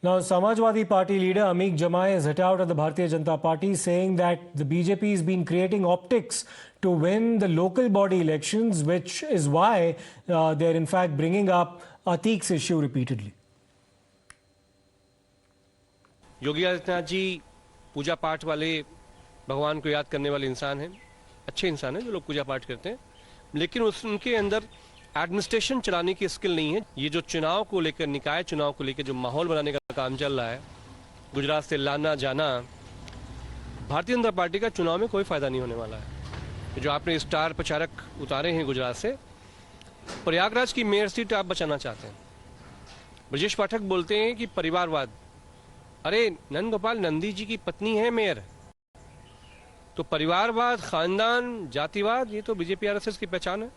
Now, Samajwadi Party leader Amit Jamai has hit out at the Bharatiya Janata Party, saying that the BJP has been creating optics to win the local body elections, which is why they're in fact bringing up Atiq's issue repeatedly. Yogi Adityanath ji पूजा पाठ वाले, भगवान को याद करने वाले इंसान हैं, अच्छे इंसान हैं जो लोग पूजा पाठ करते हैं, लेकिन उनके अंदर एडमिनिस्ट्रेशन चलाने की स्किल नहीं है। ये जो चुनाव को लेकर, निकाय चुनाव को लेकर जो माहौल बनाने का काम चल रहा है, गुजरात से लाना जाना, भारतीय जनता पार्टी का चुनाव में कोई फायदा नहीं होने वाला है। जो आपने स्टार प्रचारक उतारे हैं गुजरात से, प्रयागराज की मेयर सीट आप बचाना चाहते हैं। ब्रजेश पाठक बोलते हैं कि परिवारवाद, अरे नंद गोपाल नंदी जी की पत्नी है मेयर, तो परिवारवाद, खानदान, जातिवाद, ये तो बीजेपी आरएसएस की पहचान है।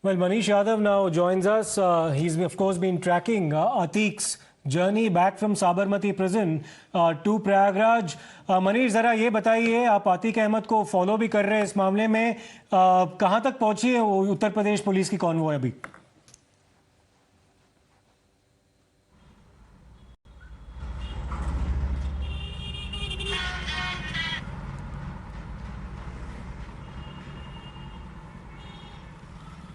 Well, Manish Yadav now joins us. He's of course been tracking Atiq's journey back from Sabarmati prison to Prayagraj. Manish, जरा ये बताइए, आप अतीक अहमद को फॉलो भी कर रहे हैं इस मामले में, कहाँ तक पहुंची है उत्तर प्रदेश पुलिस की कॉन्वॉय अभी?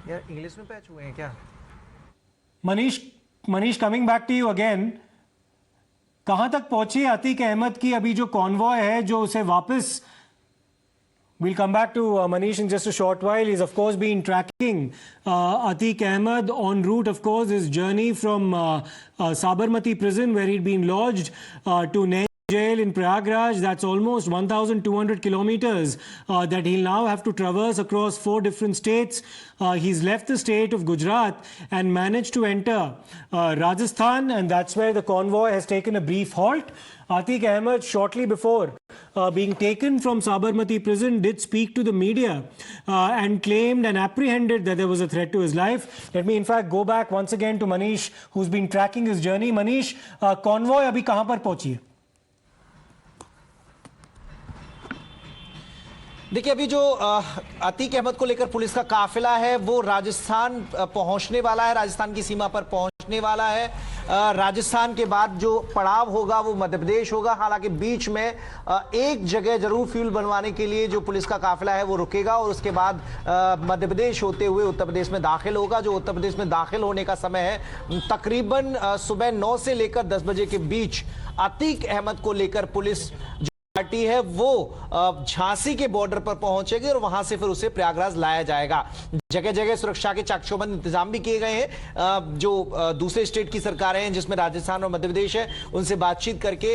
यार इंग्लिश में पैच हुए हैं क्या? Manish coming back to you again, कहां तक पहुंची अतीक अहमद की अभी जो कॉन्वॉय है जो उसे वापस? We'll come back to Manish in just a short while. He's of course been tracking Atiq Ahmed en route, of course, his journey from Sabarmati prison where he'd been lodged to Naini jail in Prayagraj. That's almost 1,200 kilometers that he'll now have to traverse across 4 different states. He's left the state of Gujarat and managed to enter Rajasthan, and that's where the convoy has taken a brief halt. Atiq Ahmed, shortly before being taken from Sabarmati prison, did speak to the media and claimed and apprehended that there was a threat to his life. Let me in fact go back once again to Manish, who's been tracking his journey. Manish, convoy अभी कहाँ पर पहुंची है? देखिए, अभी जो अतीक अहमद को लेकर पुलिस का काफिला है वो राजस्थान पहुंचने वाला है, राजस्थान की सीमा पर पहुंचने वाला है। राजस्थान के बाद जो पड़ाव होगा वो मध्य प्रदेश होगा। हालांकि बीच में एक जगह जरूर फ्यूल बनवाने के लिए जो पुलिस का काफिला है वो रुकेगा और उसके बाद मध्य प्रदेश होते हुए उत्तर प्रदेश में दाखिल होगा। जो उत्तर प्रदेश में दाखिल होने का समय है तकरीबन सुबह 9 से लेकर 10 बजे के बीच। अतीक अहमद को लेकर पुलिस पार्टी है वो झांसी के बॉर्डर पर पहुंचेगी और वहां से फिर उसे प्रयागराज लाया जाएगा। जगह जगह सुरक्षा के चाकचौबंद इंतजाम भी किए गए हैं। जो दूसरे स्टेट की सरकारें हैं जिसमें राजस्थान और मध्य प्रदेश है, उनसे बातचीत करके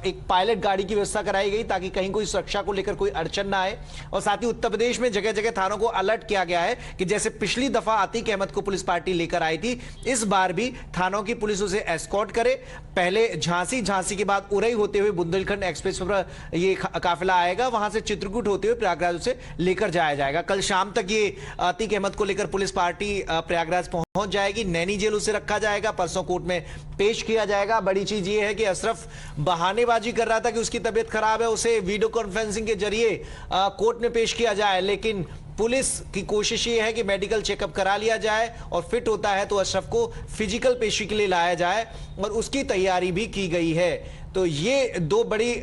एक पायलट गाड़ी की व्यवस्था कराई गई ताकि कहीं कोई सुरक्षा को लेकर कोई अड़चन ना आए। और साथ ही उत्तर प्रदेश में जगह जगह थानों को अलर्ट किया गया है कि जैसे पिछली दफा अतीक अहमद को पुलिस पार्टी लेकर आई थी, इस बार भी थानों की पुलिस उसे एस्कॉर्ट करे। पहले झांसी के बाद उरई होते हुए बुंदेलखंड एक्सप्रेस पर ये काफिला आएगा, वहां से चित्रकूट होते हुए प्रयागराज उसे लेकर जाया जाएगा। कल शाम तक ये अतीक अहमद को लेकर पुलिस पार्टी प्रयागराज पहुंच जाएगी। नैनी जेल उसे रखा जाएगा, परसों कोर्ट में पेश किया जाएगा। बड़ी चीज ये है कि अशरफ बहानेबाजी कर रहा था कि उसकी तबीयत खराब है, उसे वीडियो कॉन्फ्रेंसिंग के जरिए कोर्ट में पेश किया जाए, लेकिन पुलिस की कोशिश ये है कि मेडिकल चेकअप करा लिया जाए और फिट होता है तो अशरफ को फिजिकल पेशी के लिए लाया जाए और उसकी तैयारी भी की गई है। तो ये 2 बड़ी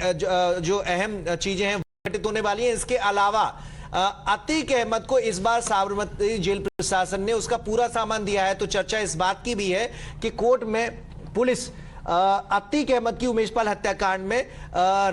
जो अहम चीजें हैं घटित होने वाली हैं। इसके अलावा अतीक अहमद को इस बार साबरमती जेल प्रशासन ने उसका पूरा सामान दिया है, तो चर्चा इस बात की भी है कि कोर्ट में पुलिस अतीक अहमद की उमेशपाल हत्याकांड में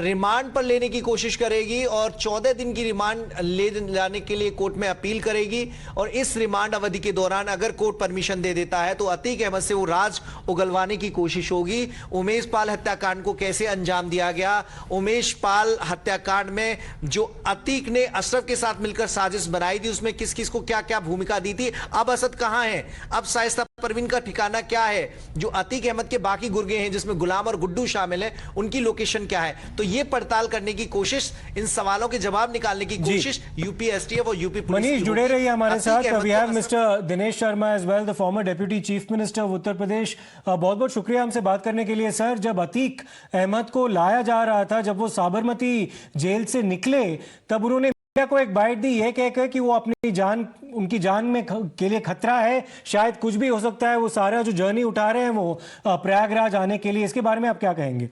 रिमांड पर लेने की कोशिश करेगी और 14 दिन की रिमांड ले जाने के लिए कोर्ट में अपील करेगी। और इस रिमांड अवधि के दौरान अगर कोर्ट परमिशन दे देता है तो अतीक अहमद से वो राज उगलवाने की कोशिश होगी। उमेशपाल हत्याकांड को कैसे अंजाम दिया गया, उमेशपाल हत्याकांड में जो अतीक ने अशरफ के साथ मिलकर साजिश बनाई थी उसमें किस किस को क्या क्या भूमिका दी थी, अब असद कहां है, अब शाइस्ता परवीन का ठिकाना क्या है, जो अतीक अहमद के बाकी गुर्गे हैं जिसमें गुलाम और गुड्डू शामिल हैं उनकी लोकेशन क्या है, तो ये पड़ताल करने की कोशिश, इन सवालों के जवाब निकालने की कोशिश यूपी एसटीएफ और यूपी पुलिस। मनीष जुड़े रहिए हमारे साथ। We have mister Dinesh Sharma as well, the former deputy chief minister of Uttar Pradesh. बहुत बहुत शुक्रिया हमसे बात करने के लिए। सर, जब अतीक अहमद को लाया जा रहा था, जब वो साबरमती जेल से निकले, तब उन्होंने को एक बाइट दी ये कहकर कि वो अपनी जान, उनकी जान में के लिए खतरा है, शायद कुछ भी हो सकता है, वो सारा जो जर्नी उठा रहे हैं वो प्रयागराज आने के लिए, इसके बारे में आप क्या कहेंगे?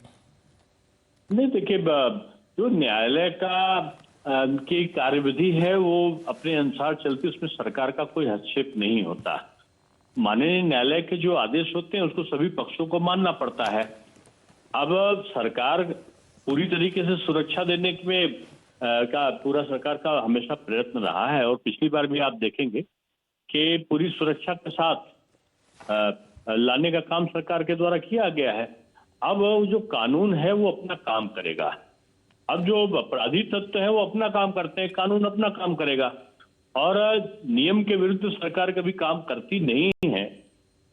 नहीं, देखिए, जो न्यायालय की कार्यविधि है वो अपने अनुसार चलती, उसमें सरकार का कोई हस्तक्षेप नहीं होता। माननीय न्यायालय के जो आदेश होते हैं उसको सभी पक्षों को मानना पड़ता है। अब सरकार पूरी तरीके से सुरक्षा देने में पूरा सरकार का हमेशा प्रयत्न रहा है, और पिछली बार भी आप देखेंगे कि पूरी सुरक्षा के साथ लाने का काम सरकार के द्वारा किया गया है। अब जो कानून है वो अपना काम करेगा। अब जो अपराधी तत्व है वो अपना काम करते हैं, कानून अपना काम करेगा, और नियम के विरुद्ध सरकार कभी काम करती नहीं है।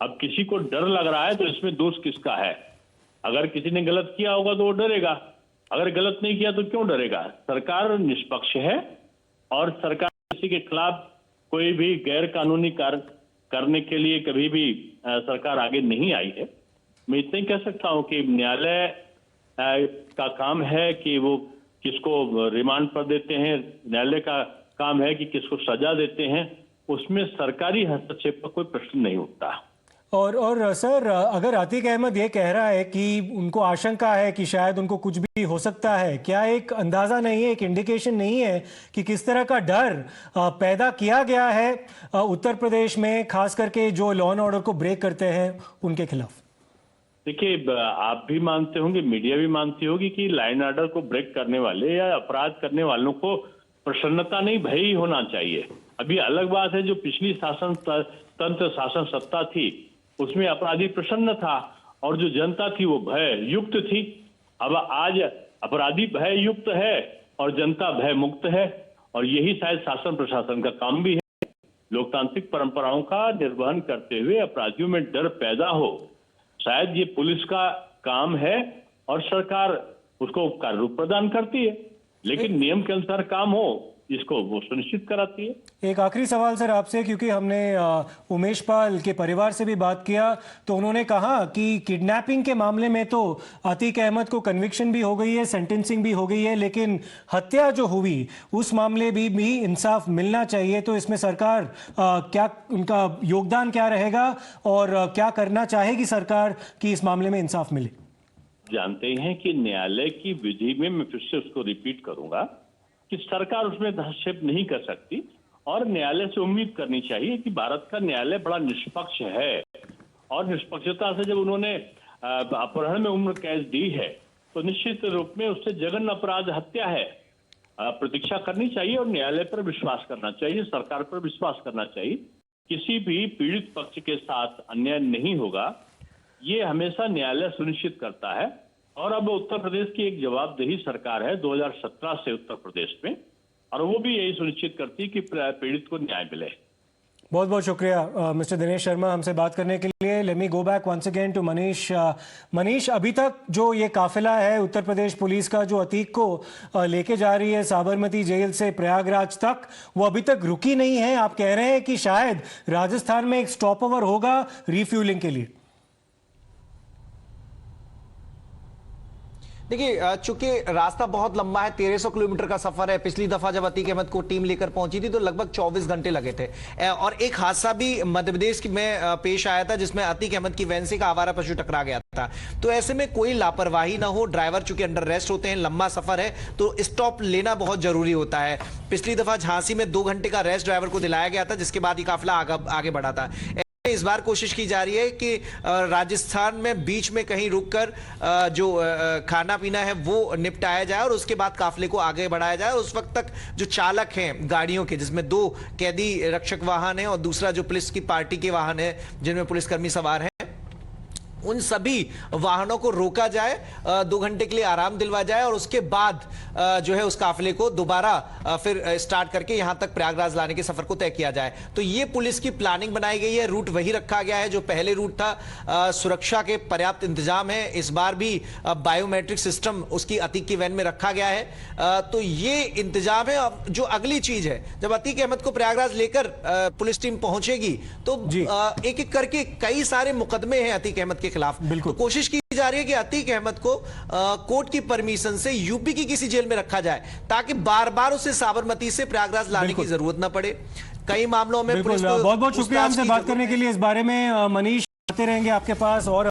अब किसी को डर लग रहा है तो इसमें दोष किसका है? अगर किसी ने गलत किया होगा तो वो डरेगा, अगर गलत नहीं किया तो क्यों डरेगा? सरकार निष्पक्ष है, और सरकार किसी के खिलाफ कोई भी गैर कानूनी कार्य करने के लिए कभी भी सरकार आगे नहीं आई है। मैं इतना ही कह सकता हूं कि न्यायालय का काम है कि वो किसको रिमांड पर देते हैं, न्यायालय का काम है कि किसको सजा देते हैं, उसमें सरकारी हस्तक्षेप का कोई प्रश्न नहीं उठता। और सर, अगर अतीक अहमद ये कह रहा है कि उनको आशंका है कि शायद उनको कुछ भी हो सकता है, क्या एक अंदाजा नहीं है, एक इंडिकेशन नहीं है कि किस तरह का डर पैदा किया गया है उत्तर प्रदेश में, खास करके जो लॉ एंड ऑर्डर को ब्रेक करते हैं उनके खिलाफ? देखिए, आप भी मानते होंगे, मीडिया भी मानती होगी कि लाइन ऑर्डर को ब्रेक करने वाले या अपराध करने वालों को प्रसन्नता नहीं, भय ही होना चाहिए। अभी अलग बात है, जो पिछली शासन तंत्र शासन सत्ता थी उसमें अपराधी प्रसन्न था और जो जनता थी वो भय युक्त थी। अब आज अपराधी भय युक्त है और जनता भय मुक्त है, और यही शायद शासन प्रशासन का काम भी है, लोकतांत्रिक परंपराओं का निर्वहन करते हुए अपराधियों में डर पैदा हो। शायद ये पुलिस का काम है और सरकार उसको कार्य प्रदान करती है, लेकिन नियम के अनुसार काम हो इसको वो सुनिश्चित कराती है। एक आखिरी सवाल सर आपसे, क्योंकि हमने उमेश पाल के परिवार से भी बात किया तो उन्होंने कहा कि किडनैपिंग के मामले में तो अतीक अहमद को कन्विक्शन भी हो गई है, सेंटेंसिंग भी हो गई है, लेकिन हत्या जो हुई उस मामले भी इंसाफ मिलना चाहिए। तो इसमें सरकार क्या, उनका योगदान क्या रहेगा और क्या करना चाहेगी सरकार कि इस मामले में इंसाफ मिले? जानते हैं कि न्यायालय की विधि में, मैं फिर से उसको रिपीट करूंगा, कि सरकार उसमें हस्तक्षेप नहीं कर सकती, और न्यायालय से उम्मीद करनी चाहिए कि भारत का न्यायालय बड़ा निष्पक्ष है, और निष्पक्षता से जब उन्होंने अपहरण में उम्र कैद दी है तो निश्चित रूप में उससे जघन्य अपराध हत्या है। प्रतीक्षा करनी चाहिए और न्यायालय पर विश्वास करना चाहिए, सरकार पर विश्वास करना चाहिए। किसी भी पीड़ित पक्ष के साथ अन्याय नहीं होगा, ये हमेशा न्यायालय सुनिश्चित करता है। और अब उत्तर प्रदेश की एक जवाबदेही सरकार है 2017 से उत्तर प्रदेश में, और वो भी यही सुनिश्चित करती है कि पीड़ित को न्याय मिले। बहुत बहुत शुक्रिया मिस्टर दिनेश शर्मा हमसे बात करने के लिए। Let me go back once again to Manish. Manish, अभी तक जो ये काफिला है उत्तर प्रदेश पुलिस का जो अतीक को लेके जा रही है साबरमती जेल से प्रयागराज तक, वो अभी तक रुकी नहीं है। आप कह रहे हैं कि शायद राजस्थान में एक स्टॉप ओवर होगा रिफ्यूलिंग के लिए। देखिए, चूंकि रास्ता बहुत लंबा है, 1300 किलोमीटर का सफर है। पिछली दफा जब अतीक अहमद को टीम लेकर पहुंची थी तो लगभग 24 घंटे लगे थे। और एक हादसा भी मध्य प्रदेश में पेश आया था जिसमें अतीक अहमद की वैन से एक आवारा पशु टकरा गया था। तो ऐसे में कोई लापरवाही ना हो, ड्राइवर चूंकि अंडर रेस्ट होते हैं, लंबा सफर है तो स्टॉप लेना बहुत जरूरी होता है। पिछली दफा झांसी में 2 घंटे का रेस्ट ड्राइवर को दिलाया गया था, जिसके बाद ये काफिला आगे बढ़ा था। इस बार कोशिश की जा रही है कि राजस्थान में बीच में कहीं रुककर जो खाना पीना है वो निपटाया जाए और उसके बाद काफिले को आगे बढ़ाया जाए। उस वक्त तक जो चालक हैं गाड़ियों के, जिसमें 2 कैदी रक्षक वाहन है और दूसरा जो पुलिस की पार्टी के वाहन है जिनमें पुलिसकर्मी सवार हैं, उन सभी वाहनों को रोका जाए, 2 घंटे के लिए आराम दिलवा जाए और उसके बाद जो है उस काफिले को दोबारा फिर स्टार्ट करके यहां तक प्रयागराज लाने के सफर को तय किया जाए। तो ये पुलिस की प्लानिंग बनाई गई है। रूट वही रखा गया है जो पहले रूट था। सुरक्षा के पर्याप्त इंतजाम है। इस बार भी बायोमेट्रिक सिस्टम उसकी अतीक की वैन में रखा गया है। तो ये इंतजाम है। अब जो अगली चीज है, जब अतीक अहमद को प्रयागराज लेकर पुलिस टीम पहुंचेगी तो एक एक करके कई सारे मुकदमे हैं अतीक अहमद के खिलाफ। तो कोशिश की जा रही है कि अतीक अहमद को कोर्ट की परमिशन से यूपी की किसी जेल में रखा जाए, ताकि बार बार उसे साबरमती से प्रयागराज लाने की जरूरत ना पड़े। कई मामलों में बिल्कुल, पुलिस को बहुत बहुत शुक्रिया पूछताछ हमसे की बात जरूरत करने के है। लिए। इस बारे में मनीष आते रहेंगे आपके पास और